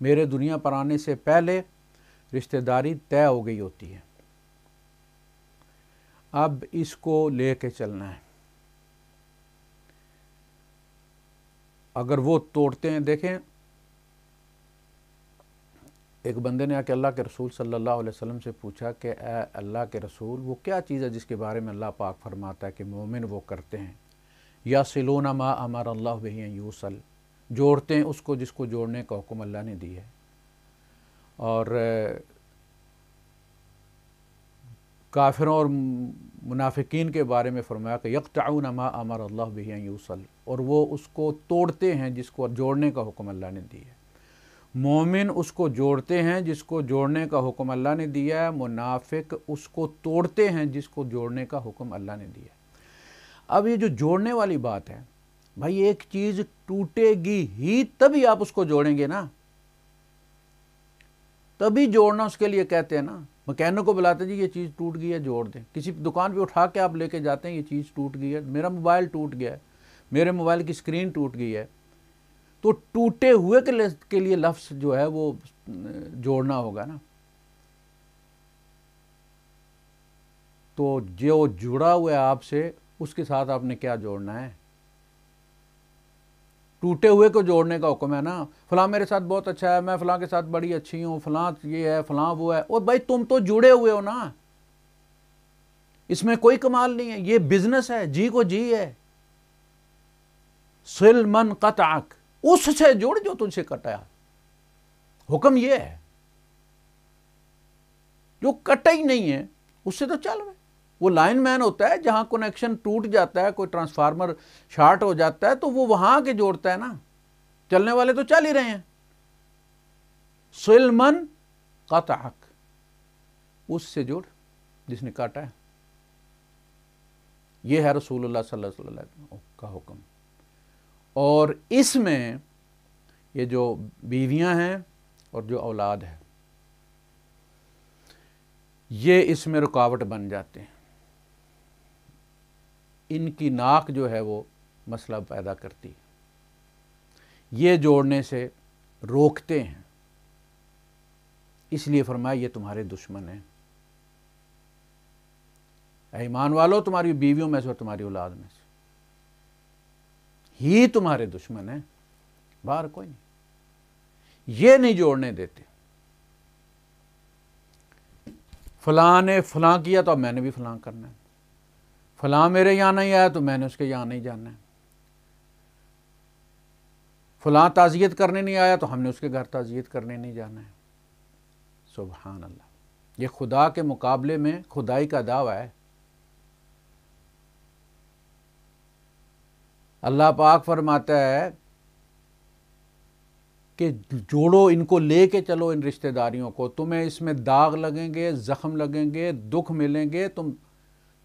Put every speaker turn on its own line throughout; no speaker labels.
میرے دنیا پر آنے سے پہلے رشتہ داری طے ہو گئی ہوتی ہے، اب اس کو لے کے چلنا ہے۔ اگر وہ توڑتے ہیں، دیکھیں ایک بندے نے آ کے اللہ کے رسول صلی اللہ علیہ وسلم سے پوچھا کہ اے اللہ کے رسول، وہ کیا چیز ہے جس کے بارے میں اللہ پاک فرماتا ہے کہ مومن وہ کرتے ہیں، یصلون ما امر اللہ بہ ان یوصل، جوڑتے ہیں اس کو جس کو جوڑنے کا حکم اللہ نے دی ہے، اور کافروں اور منافقین کے بارے میں فرمایا کہ یقطعون ما امر اللہ بہ ان یوصل، اور وہ اس کو توڑتے ہیں جس کو جوڑنے کا حکم اللہ نے دی ہے۔ مومن اس کو جوڑتے ہیں جس کو جوڑنے کا حکم اللہ نے دیا ہے، منافق اس کو توڑتے ہیں جس کو جوڑنے کا حکم اللہ نے دیا ہے۔ اب یہ جو جوڑنے والی بات ہے، بھائی ایک چیز ٹوٹے گی ہی تبھی آپ اس کو جوڑیں گے نا، تبھی جوڑنا اس کے لیے کہتے ہیں نا۔ مکینک کو بلاتے جی یہ چیز ٹوٹ گئی ہے جوڑ دیں، کسی دکان پہ اٹھا کے آپ لے کے جاتے ہیں یہ چیز ٹوٹ گئی ہے، میرا موبائل ٹوٹ گیا ہے، میرے موبائل کی اسکرین ٹوٹ گئی ہے، تو ٹوٹے ہوئے کے لیے لفظ جو ہے وہ جوڑنا ہوگا نا۔ تو جو جڑا ہوا ہے آپ سے، اس کے ساتھ آپ نے کیا جوڑنا ہے؟ ٹوٹے ہوئے کو جوڑنے کا حکم ہے نا۔ فلاں میرے ساتھ بہت اچھا ہے، میں فلاں کے ساتھ بڑی اچھی ہوں، فلاں یہ ہے، فلاں وہ ہے، اور بھائی تم تو جڑے ہوئے ہو نا، اس میں کوئی کمال نہیں ہے، یہ بزنس ہے، جی کو جی ہے۔ صل من قطعک، اس سے جڑ جو تجھ سے کٹا، حکم یہ ہے۔ جو کٹا ہی نہیں ہے اس سے تو چل رہے۔ وہ لائن مین ہوتا ہے، جہاں کنیکشن ٹوٹ جاتا ہے، کوئی ٹرانسفارمر شارٹ ہو جاتا ہے تو وہ وہاں کے جوڑتا ہے نا، چلنے والے تو چل ہی رہے ہیں۔ صل من قطعک، اس سے جڑ جس نے کاٹا ہے۔ یہ ہے رسول اللہ صلی اللہ علیہ وسلم کا حکم۔ اور اس میں یہ جو بیویاں ہیں اور جو اولاد ہے، یہ اس میں رکاوٹ بن جاتے ہیں، ان کی ناک جو ہے وہ مسئلہ پیدا کرتی ہے، یہ جوڑنے سے روکتے ہیں، اس لیے فرمایا یہ تمہارے دشمن ہیں۔ اے ایمان والو، تمہاری بیویوں میں سے اور تمہاری اولاد میں سے ہی تمہارے دشمن ہیں، باہر کوئی نہیں۔ یہ نہیں جوڑنے دیتے، فلاں نے فلاں کیا تو اب میں نے بھی فلاں کرنا ہے، فلاں میرے یہاں نہیں آیا تو میں نے اس کے یہاں نہیں جانا ہے، فلاں تعزیت کرنے نہیں آیا تو ہم نے اس کے گھر تعزیت کرنے نہیں جانا ہے۔ سبحان اللہ، یہ خدا کے مقابلے میں خدائی کا دعویٰ ہے۔ اللہ پاک فرماتا ہے کہ جوڑو ان کو، لے کے چلو ان رشتہ داریوں کو، تمہیں اس میں داغ لگیں گے، زخم لگیں گے، دکھ ملیں گے، تم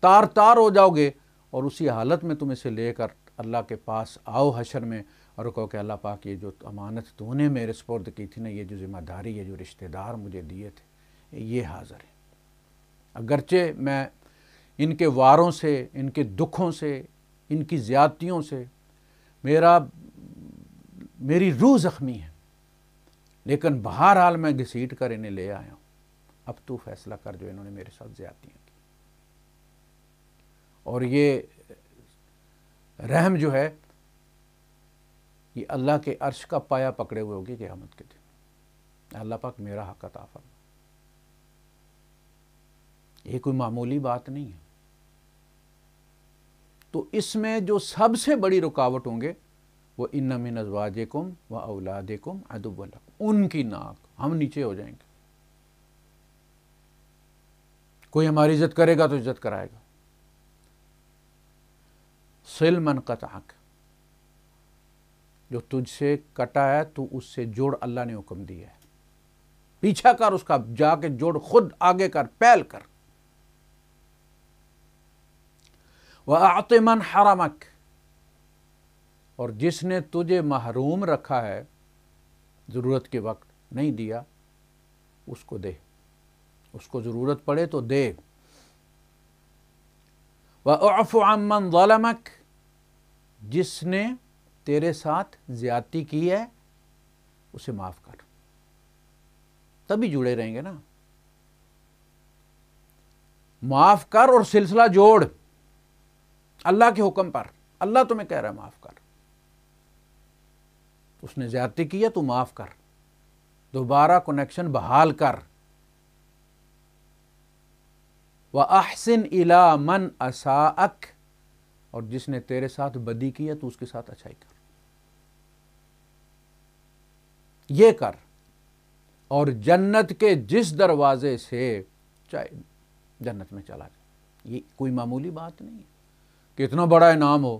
تار تار ہو جاؤ گے، اور اسی حالت میں تم اسے لے کر اللہ کے پاس آؤ حشر میں اور کہو کہ اللہ پاک یہ جو امانت تو نے میرے سپرد کی تھی نا، یہ جو ذمہ داری، یہ جو رشتہ دار مجھے دیے تھے، یہ حاضر ہے۔ اگرچہ میں ان کے واروں سے، ان کے دکھوں سے، ان کی زیادتیوں سے میری روح زخمی ہے، لیکن بہرحال میں گھسیٹ کر انہیں لے آیا ہوں، اب تو فیصلہ کر جو انہوں نے میرے ساتھ زیادتیاں کی۔ اور یہ رحم جو ہے یہ اللہ کے عرش کا پایا پکڑے ہوئے ہوگی قیامت کے دن، اللہ پاک میرا حق عطا فرما۔ یہ کوئی معمولی بات نہیں ہے۔ تو اس میں جو سب سے بڑی رکاوٹ ہوں گے وہ ان من ازواجکم و اولادکم عدو لکم، ان کی ناک، ہم نیچے ہو جائیں گے۔ کوئی ہماری عزت کرے گا تو عزت کرائے گا۔ صل من قطعک، جو تجھ سے کٹا ہے تو اس سے جوڑ، اللہ نے حکم دیا ہے، پیچھا کر اس کا، جا کے جوڑ، خود آگے کر، پہل کر۔ وَأَعْطِ مَنْ حَرَمَكَ، اور جس نے تجھے محروم رکھا ہے، ضرورت کے وقت نہیں دیا، اس کو دے، اس کو ضرورت پڑے تو دے۔ وَأَعْفُ عَمَّنْ ظَلَمَكَ، جس نے تیرے ساتھ زیادتی کی ہے اسے معاف کر، تبھی جڑے رہیں گے نا. معاف کر اور سلسلہ جوڑ اللہ کے حکم پر. اللہ تمہیں کہہ رہا ہے معاف کر. اس نے زیادتی کی ہے تو معاف کر, دوبارہ کنیکشن بحال کر. وَأَحْسِنْ إِلَىٰ مَنْ أَسَاءَكَ, اور جس نے تیرے ساتھ بدی کی ہے تو اس کے ساتھ اچھائی کر. یہ کر, اور جنت کے جس دروازے سے چاہے جنت میں چلا جائے. یہ کوئی معمولی بات نہیں ہے کہ اتنا بڑا انعام ہو.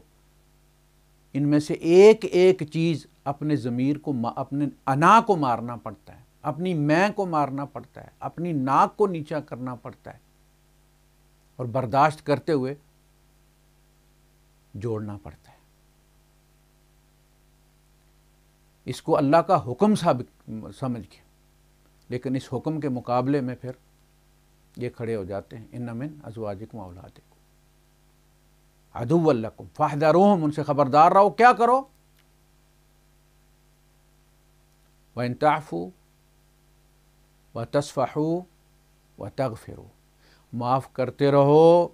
ان میں سے ایک ایک چیز اپنے ضمیر کو, اپنے انا کو مارنا پڑتا ہے, اپنی میں کو مارنا پڑتا ہے, اپنی ناک کو نیچا کرنا پڑتا ہے, اور برداشت کرتے ہوئے جوڑنا پڑتا ہے. اس کو اللہ کا حکم سمجھ کے, لیکن اس حکم کے مقابلے میں پھر یہ کھڑے ہو جاتے ہیں, ان من ازواجکم واولادکم عدوا لکم فاحذروہم, ان سے خبردار رہو. کیا کرو؟ وَإِن تَعْفُوا وَتَصْفَحُوا وَتَغْفِرُوا, معاف کرتے رہو,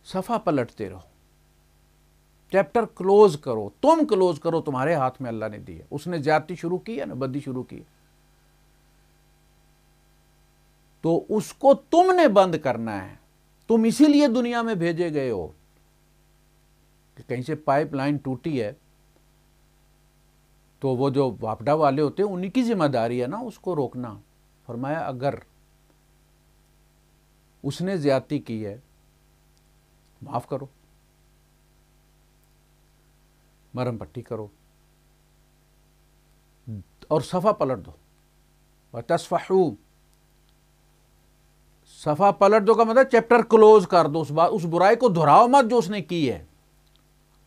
صفحہ پلٹتے رہو, چیپٹر کلوز کرو. تم کلوز کرو, تمہارے ہاتھ میں اللہ نے دی ہے. اس نے زیادتی شروع کی ہے نا, بدی شروع کی ہے, تو اس کو تم نے بند کرنا ہے. تم اسی لیے دنیا میں بھیجے گئے ہو کہ کہیں سے پائپ لائن ٹوٹی ہے تو وہ جو واپڈا والے ہوتے ہیں انہی کی ذمہ داری ہے نا اس کو روکنا. فرمایا اگر اس نے زیادتی کی ہے معاف کرو, مرہم پٹی کرو, اور صفحہ پلٹ دو. وَتَصْفَحُوا, صفحہ پلٹ دو کا مطلب چیپٹر کلوز کر دو. اس برائی کو دہراؤ مت جو اس نے کی ہے.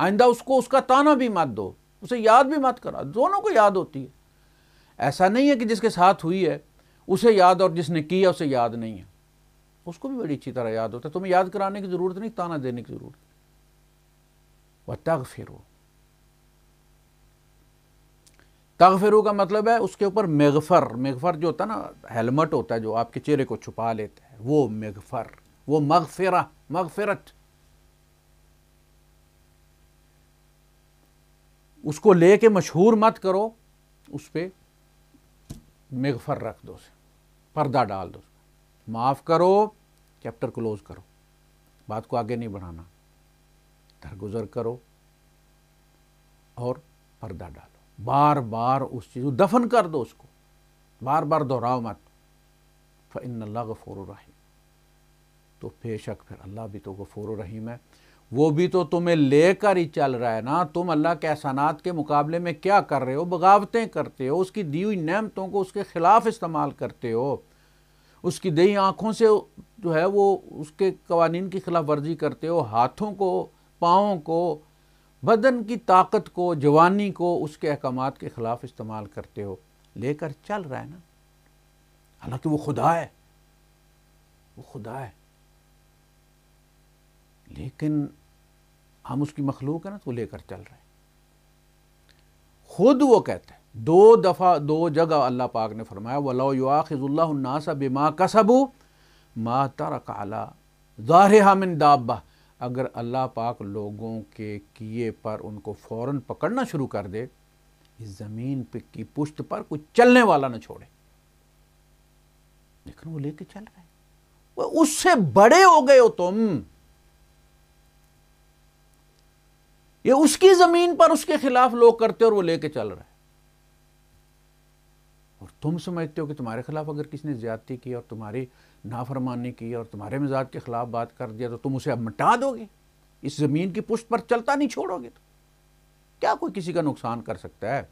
آئندہ اس کو اس کا تانا بھی مت دو, اسے یاد بھی مت کرا. دونوں کو یاد ہوتی ہے. ایسا نہیں ہے کہ جس کے ساتھ ہوئی ہے اسے یاد اور جس نے کی ہے اسے یاد نہیں ہے. اس کو بھی بڑی اچھی طرح یاد ہوتا ہے. تمہیں یاد کرانے کی ضرورت نہیں, تانا دینے کی ضرورت. وَتَغْفِرُوا, تغفرو کا مطلب ہے اس کے اوپر مغفر. مغفر جو ہوتا ہے نا, ہیلمٹ ہوتا ہے جو آپ کے چہرے کو چھپا لیتا ہے, وہ مغفر, وہ مغفرہ, مغفرت. اس کو لے کے مشہور مت کرو, اس پہ مغفر رکھ دو, اسے پردہ ڈال دو. معاف کرو, چیپٹر کلوز کرو, بات کو آگے نہیں بڑھانا. درگزر کرو اور پردہ ڈالو. بار بار اس چیز کو دفن کر دو, اس کو بار بار دہراؤ مت. فإن اللہ غفور رحیم, تو بے شک پھر اللہ بھی تو غفور رحیم ہے. وہ بھی تو تمہیں لے کر ہی چل رہا ہے نا. تم اللہ کے احسانات کے مقابلے میں کیا کر رہے ہو؟ بغاوتیں کرتے ہو, اس کی دی ہوئی نعمتوں کو اس کے خلاف استعمال کرتے ہو, اس کی دی آنکھوں سے جو ہے وہ اس کے قوانین کی خلاف ورزی کرتے ہو, ہاتھوں کو, پاؤں کو, بدن کی طاقت کو, جوانی کو اس کے احکامات کے خلاف استعمال کرتے ہو. لے کر چل رہا ہے نا, حالانکہ وہ خدا ہے, وہ خدا ہے, لیکن ہم اس کی مخلوق ہے نا, تو لے کر چل رہے ہیں. خود وہ کہتے ہیں, دو جگہ اللہ پاک نے فرمایا وَلَوْ يُؤَاخِذُ اللَّهُ النَّاسَ بِمَا كَسَبُوا مَا تَرَكَ عَلَىٰ ظَهْرِهَا مِن دَابَّةٍ, اگر اللہ پاک لوگوں کے کیے پر ان کو فوراً پکڑنا شروع کر دے, اس زمین کی پشت پر کوئی چلنے والا نہ چھوڑے. لیکن وہ لے کے چل رہے ہیں. وہ اس سے بڑے ہو گئے ہو تم. یہ اس کی زمین پر اس کے خلاف لوگ کرتے اور وہ لے کے چل رہا ہے. اور تم سمجھتے ہو کہ تمہارے خلاف اگر کسی نے زیادتی کی اور تمہاری نافرمانی کی اور تمہارے مزاج کے خلاف بات کر دیا تو تم اسے اب مٹا دو گے, اس زمین کی پشت پر چلتا نہیں چھوڑو گے. تو کیا کوئی کسی کا نقصان کر سکتا ہے؟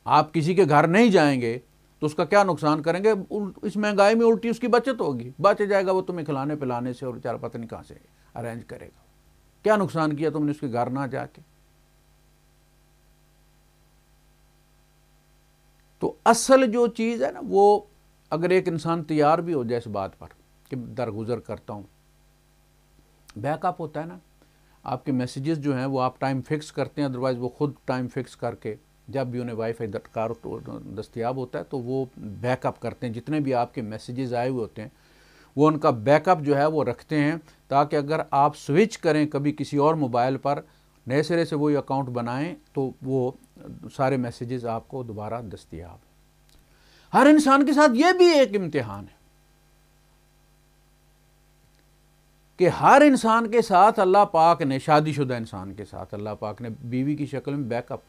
آپ کسی کے گھر نہیں جائیں گے تو اس کا کیا نقصان کریں گے؟ اس مہنگائی میں الٹی اس کی بچت ہوگی, بچ جائے گا وہ تمہیں کھلانے پلانے سے, اور بیچارہ پتہ نہیں کہاں سے ارینج کرے گا. کیا نقصان کیا تم نے اس کے گھر نہ جا کے؟ تو اصل جو چیز ہے نا, وہ اگر ایک انسان تیار بھی ہو جائے اس بات پر کہ درگزر کرتا ہوں, بیک اپ ہوتا ہے نا, آپ کے میسیجز جو ہیں وہ آپ ٹائم فکس کرتے ہیں, ادروائز وہ خود ٹائم فکس کر کے جب بھی انہیں وائی فائی دستیاب ہوتا ہے تو وہ بیک اپ کرتے ہیں، جتنے بھی آپ کے میسیجز آئے ہوئے ہوتے ہیں وہ ان کا بیک اپ جو ہے وہ رکھتے ہیں، تاکہ اگر آپ سوئچ کریں کبھی کسی اور موبائل پر، نئے سرے سے وہی اکاؤنٹ بنائیں تو وہ سارے میسیجز آپ کو دوبارہ دستیاب ہیں۔ ہر انسان کے ساتھ یہ بھی ایک امتحان ہے کہ ہر انسان کے ساتھ اللہ پاک نے، شادی شدہ انسان کے ساتھ اللہ پاک نے بیوی کی شکل میں بیک اپ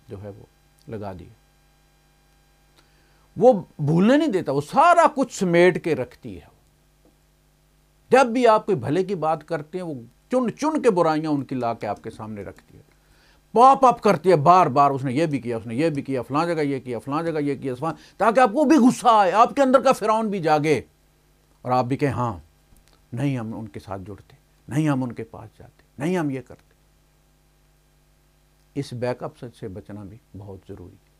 جو ہے وہ لگا دیا، وہ بھولنے نہیں دیتا، وہ سارا کچھ سمیٹ کے رکھتی ہے۔ جب بھی آپ کوئی بھلے کی بات کرتے ہیں وہ چن چن کے برائیاں ان کی لا کے آپ کے سامنے رکھتی ہے، پاپ اپ کرتی ہے بار بار، اس نے یہ بھی کیا، اس نے یہ بھی کیا، فلاں جگہ یہ کیا، فلاں جگہ یہ کیا، تاکہ آپ کو بھی غصہ آئے، آپ کے اندر کا فرعون بھی جاگے اور آپ بھی کہیں ہاں نہیں ہم ان کے ساتھ جڑتے، نہیں ہم ان کے پاس جاتے، نہیں ہم یہ کرتے۔ اس بیک اپ سے بچنا بھی بہت ضروری ہے۔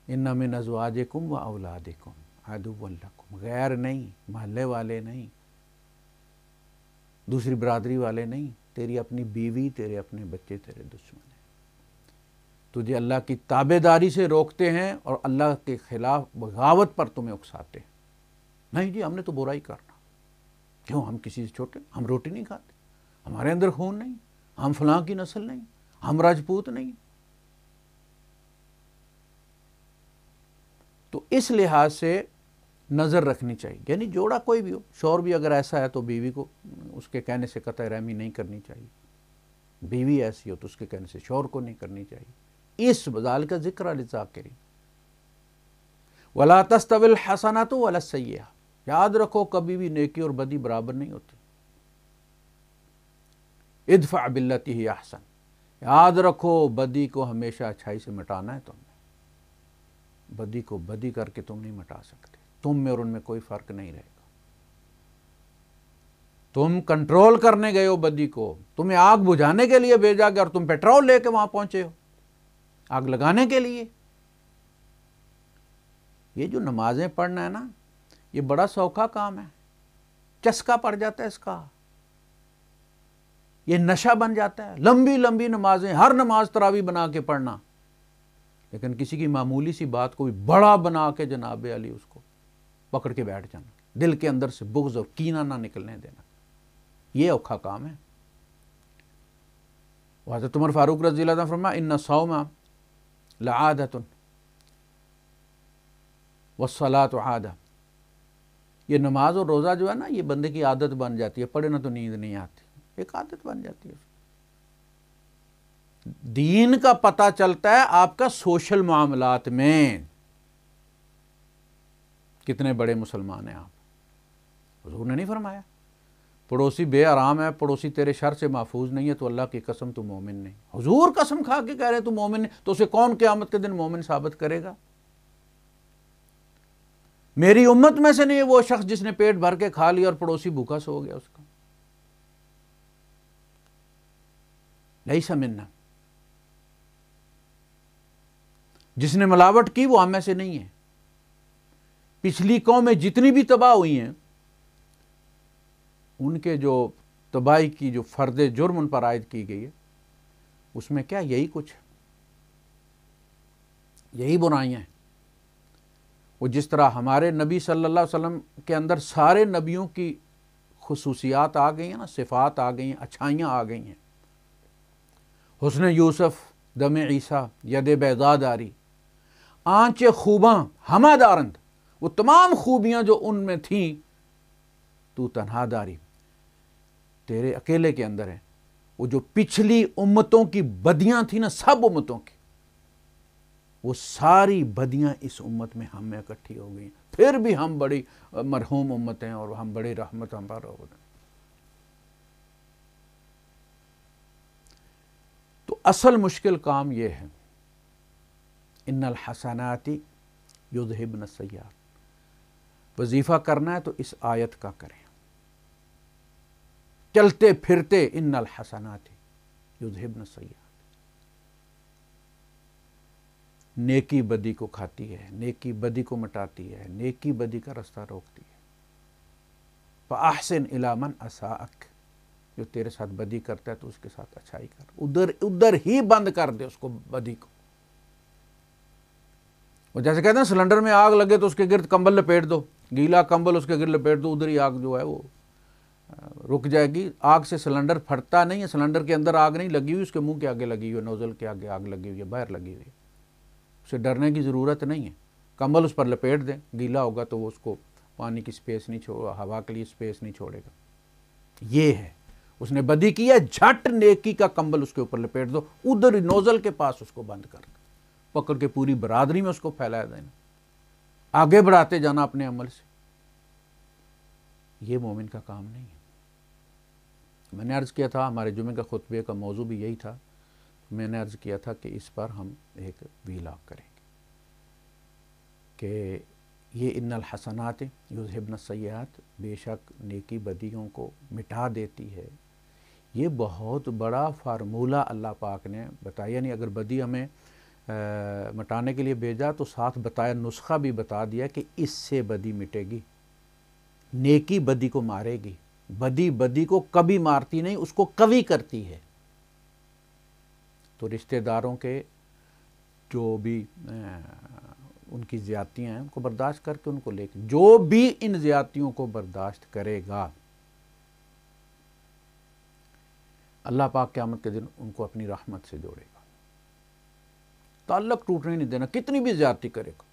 ان من ازواجکم و اولادکم عدو لکم، غیر نہیں، محلے والے نہیں، دوسری برادری والے نہیں، تیری اپنی بیوی، تیرے اپنے بچے تیرے دشمن ہیں، تجھے اللہ کی تابع داری سے روکتے ہیں اور اللہ کے خلاف بغاوت پر تمہیں اکساتے ہیں۔ نہیں جی ہم نے تو برائی کرنا، کیوں، ہم کسی سے چھوٹے، ہم روٹی نہیں کھاتے، ہمارے اندر خون نہیں، ہم فلاں کی نسل نہیں، ہم راجپوت نہیں۔ تو اس لحاظ سے نظر رکھنی چاہیے، یعنی جوڑا کوئی بھی ہو، شوہر بھی اگر ایسا ہے تو بیوی کو اس کے کہنے سے قطع رحمی نہیں کرنی چاہیے، بیوی ایسی ہو تو اس کے کہنے سے شوہر کو نہیں کرنی چاہیے۔ اس ذالک ذکر للذاکرین ولا تستوی الحسنۃ ولا السیئۃ، یاد رکھو کبھی بھی نیکی اور بدی برابر نہیں ہوتی۔ ادفع باللتی ہی احسن، یاد رکھو بدی کو ہمیشہ اچھائی سے مٹانا ہے، تم نے بدی کو بدی کر کے تم نہیں مٹا سکتے، تم میں اور ان میں کوئی فرق نہیں رہے گا۔ تم کنٹرول کرنے گئے ہو بدی کو، تمہیں آگ بجھانے کے لیے بھیجا گیا اور تم پیٹرول لے کے وہاں پہنچے ہو آگ لگانے کے لیے۔ یہ جو نمازیں پڑھنا ہے نا، یہ بڑا سوکھا کام ہے، چسکا پڑ جاتا ہے اس کا، یہ نشہ بن جاتا ہے، لمبی لمبی نمازیں، ہر نماز تراویح بنا کے پڑھنا، لیکن کسی کی معمولی سی بات کو بھی بڑا بنا کے جناب علی اس کو پکڑ کے بیٹھ جانا، دل کے اندر سے بغض اور کینہ نہ نکلنے دینا، یہ اوکھا کام ہے۔ حضرت عمر فاروق رضی اللہ عنہ فرمایا ان الصوم لعادۃ والصلاۃ عادہ، یہ نماز اور روزہ جو ہے نا یہ بندے کی عادت بن جاتی ہے، پڑھے نہ تو نیند نہیں آتی، ایک عادت بن جاتی ہے۔ دین کا پتہ چلتا ہے آپ کا سوشل معاملات میں، کتنے بڑے مسلمان ہیں آپ۔ حضور نے نہیں فرمایا پڑوسی بے آرام ہے، پڑوسی تیرے شر سے محفوظ نہیں ہے تو اللہ کی قسم تو مومن نہیں۔ حضور قسم کھا کے کہہ رہے تو مومن نہیں، تو اسے کون قیامت کے دن مومن ثابت کرے گا؟ میری امت میں سے نہیں ہے وہ شخص جس نے پیٹ بھر کے کھا لیا اور پڑوسی بھوکا سو گیا، اس کا لیس منا۔ جس نے ملاوٹ کی وہ ہم میں سے نہیں ہے۔ پچھلی قومیں جتنی بھی تباہ ہوئی ہیں ان کے جو تباہی کی جو فرد جرم ان پر عائد کی گئی ہے اس میں کیا یہی کچھ، یہی برائیاں ہیں۔ وہ جس طرح ہمارے نبی صلی اللہ علیہ وسلم کے اندر سارے نبیوں کی خصوصیات آ گئی ہیں نا، صفات آ گئی ہیں، اچھائیاں آ گئی ہیں، حسن یوسف، دم عیسیٰ، ید بیضا داری، آنچ خوباں ہمہ دارند، وہ تمام خوبیاں جو ان میں تھیں، تو تنہا داری، تیرے اکیلے کے اندر ہیں۔ وہ جو پچھلی امتوں کی بدیاں تھیں نا، سب امتوں کی، وہ ساری بدیاں اس امت میں ہم میں اکٹھی ہو گئی، پھر بھی ہم بڑی مرحوم امت ہیں اور ہم بڑی رحمت ہم پر ہو گئے۔ تو اصل مشکل کام یہ ہے، ان الحسنات یذہبن السیئات، وظیفہ کرنا ہے تو اس آیت کا کریں، چلتے پھرتے ان الحسنات یذہبن السیئات، نیکی بدی کو کھاتی ہے، نیکی بدی کو مٹاتی ہے، نیکی بدی کا رستہ روکتی ہے۔ فَأَحْسِنْ إِلَىٰ مَنْ أَسَاءَكَ، جو تیرے ساتھ بدی کرتا ہے تو اس کے ساتھ اچھائی کر، ادھر ہی بند کر دے اس کو، بدی کو۔ وہ جیسے کہتے ہیں سلنڈر میں آگ لگے تو اس کے گرد کمبل لپیٹ دو، گیلا کمبل اس کے گرد لپیٹ دو، ادھر ہی آگ جو ہے وہ رک جائے گی۔ آگ سے سلنڈر پھٹتا نہیں ہے، سلنڈر کے اندر آگ نہیں لگی ہوئی، اس کے منہ کے آگے لگی ہوئی ہے، نوزل کے آگے آگ لگی ہوئی ہے، باہر لگی ہوئی ہے، اسے ڈرنے کی ضرورت نہیں ہے۔ کمبل اس پر لپیٹ دیں، گیلا ہوگا تو وہ اس کو پانی کی سپیس نہیں چھوڑا، ہوا کے لیے سپیس نہیں چھوڑے گا۔ یہ ہے، اس نے بدی کی ہے، جھٹ نیکی کا کمبل اس کے اوپر لپیٹ دو، ادھر ہی نوزل کے پاس اس کو بند کر دو، پکڑ کے پوری برادری میں اس کو پھیلا دینا، آگے بڑھاتے جانا اپنے عمل سے۔ یہ مومن کا کام نہیں ہے۔ میں نے عرض کیا تھا، ہمارے جمعے کا خطبے کا موضوع بھی یہی تھا، میں نے عرض کیا تھا کہ اس پر ہم ایک ویلاگ کریں گے کہ یہ ان الحسنات یذہبن السیئات، بے شک نیکی بدیوں کو مٹا دیتی ہے۔ یہ بہت بڑا فارمولہ اللہ پاک نے بتایا، یعنی اگر بدی ہمیں مٹانے کے لیے بھیجا تو ساتھ بتایا، نسخہ بھی بتا دیا کہ اس سے بدی مٹے گی، نیکی بدی کو مارے گی، بدی کو کبھی مارتی نہیں، اس کو قوی کرتی ہے۔ تو رشتہ داروں کے جو بھی ان کی زیادتیاں ہیں ان کو برداشت کر کے ان کو لے کے، جو بھی ان زیادتیوں کو برداشت کرے گا اللہ پاک قیامت کے دن ان کو اپنی رحمت سے جوڑے گا، تعلق ٹوٹنے نہیں دینا، کتنی بھی زیادتی کرے گا۔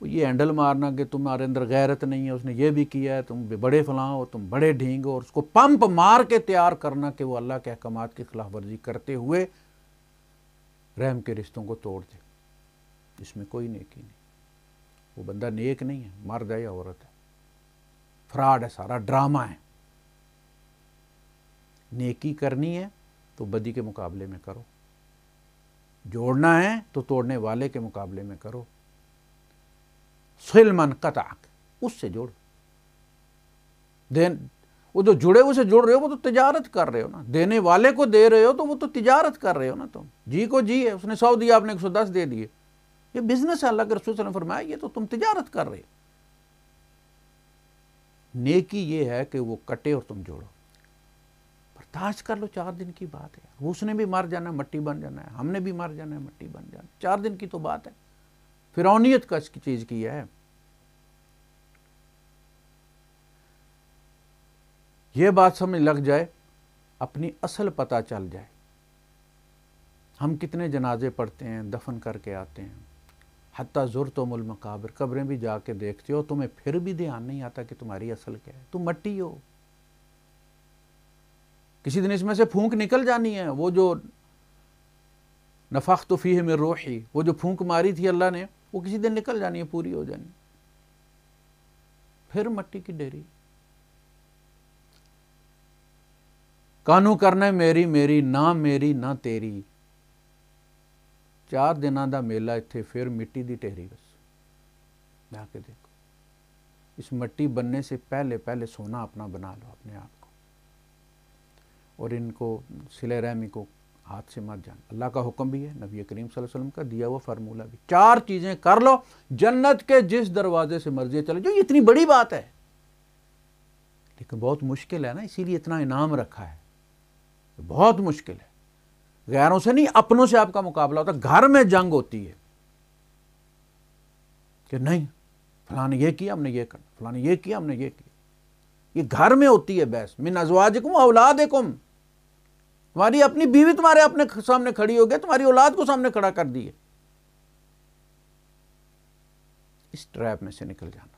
وہ یہ ہینڈل مارنا کہ تمہارے اندر غیرت نہیں ہے، اس نے یہ بھی کیا ہے، تم بڑے فلاں ہو، تم بڑے ڈھینگ ہو، اور اس کو پمپ مار کے تیار کرنا کہ وہ اللہ کے احکامات کی خلاف ورزی کرتے ہوئے رحم کے رشتوں کو توڑ دے، اس میں کوئی نیکی نہیں۔ وہ بندہ نیک نہیں ہے، مرد ہے یا عورت ہے، فراڈ ہے، سارا ڈرامہ ہے۔ نیکی کرنی ہے تو بدی کے مقابلے میں کرو، جوڑنا ہے تو توڑنے والے کے مقابلے میں کرو، صل من قطعک، اس سے جوڑ، وہ جو جڑے ہوئے سے جڑ رہے ہو وہ تو تجارت کر رہے ہو نا، دینے والے کو دے رہے ہو تو وہ تو تجارت کر رہے ہو نا تم، جی کو جی ہے، اس نے 100 دیا، آپ نے 110 دے دیے، یہ بزنس ہے۔ اللہ کے رسول صلی اللہ علیہ وسلم نے فرمایا یہ تو تم تجارت کر رہے ہو۔ نیکی یہ ہے کہ وہ کٹے اور تم جوڑو، برداشت کر لو، 4 دن کی بات ہے، وہ اس نے بھی مر جانا ہے، مٹی بن جانا ہے، ہم نے بھی مر جانا ہے، مٹی بن جانا ہے، 4 دن کی تو بات ہے۔ فرعونیت کا اس کی چیز کی ہے۔ یہ بات سمجھ لگ جائے، اپنی اصل پتہ چل جائے، ہم کتنے جنازے پڑھتے ہیں، دفن کر کے آتے ہیں، حتیٰ زرتم المقابر، قبریں بھی جا کے دیکھتے ہو، تمہیں پھر بھی دھیان نہیں آتا کہ تمہاری اصل کیا ہے، تم مٹی ہو، کسی دن اس میں سے پھونک نکل جانی ہے۔ وہ جو نفخت فیہ من روحی، وہ جو پھونک ماری تھی اللہ نے، وہ کسی دن نکل جانی ہے، پوری ہو جانی، پھر مٹی کی ڈیری۔ کانوں کرنا میری میری، نہ میری نہ تیری، 4 دنوں دا میلہ اتھے، پھر مٹی دی ٹہری، بس جا کے دیکھو۔ اس مٹی بننے سے پہلے سونا اپنا بنا لو اپنے آپ کو، اور ان کو صلہ رحمی کو ہاتھ سے مت جانا۔ اللہ کا حکم بھی ہے، نبی کریم صلی اللہ علیہ وسلم کا دیا ہوا فارمولہ بھی، 4 چیزیں کر لو، جنت کے جس دروازے سے مرضی چلے جو، اتنی بڑی بات ہے لیکن بہت مشکل ہے نا، اسی لیے اتنا انعام رکھا ہے، بہت مشکل ہے۔ غیروں سے نہیں، اپنوں سے آپ کا مقابلہ ہوتا ہے، گھر میں جنگ ہوتی ہے کہ نہیں فلاں نے یہ کیا، ہم نے یہ کرنا، فلاں نے یہ کیا، ہم نے یہ کیا، یہ گھر میں ہوتی ہے بحث۔ من ازواجکم اولادکم، تمہاری اپنی بیوی تمہارے اپنے سامنے کھڑی ہو گئی، تمہاری اولاد کو سامنے کھڑا کر دی ہے۔ اس ٹریپ میں سے نکل جانا،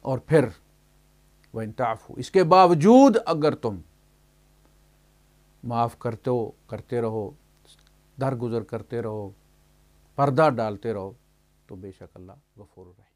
اور پھر وَإِن تَعْفُوا، اس کے باوجود اگر تم معاف کرتے رہو، درگزر کرتے رہو، پردہ ڈالتے رہو، تو بے شک اللہ غفور رحیم۔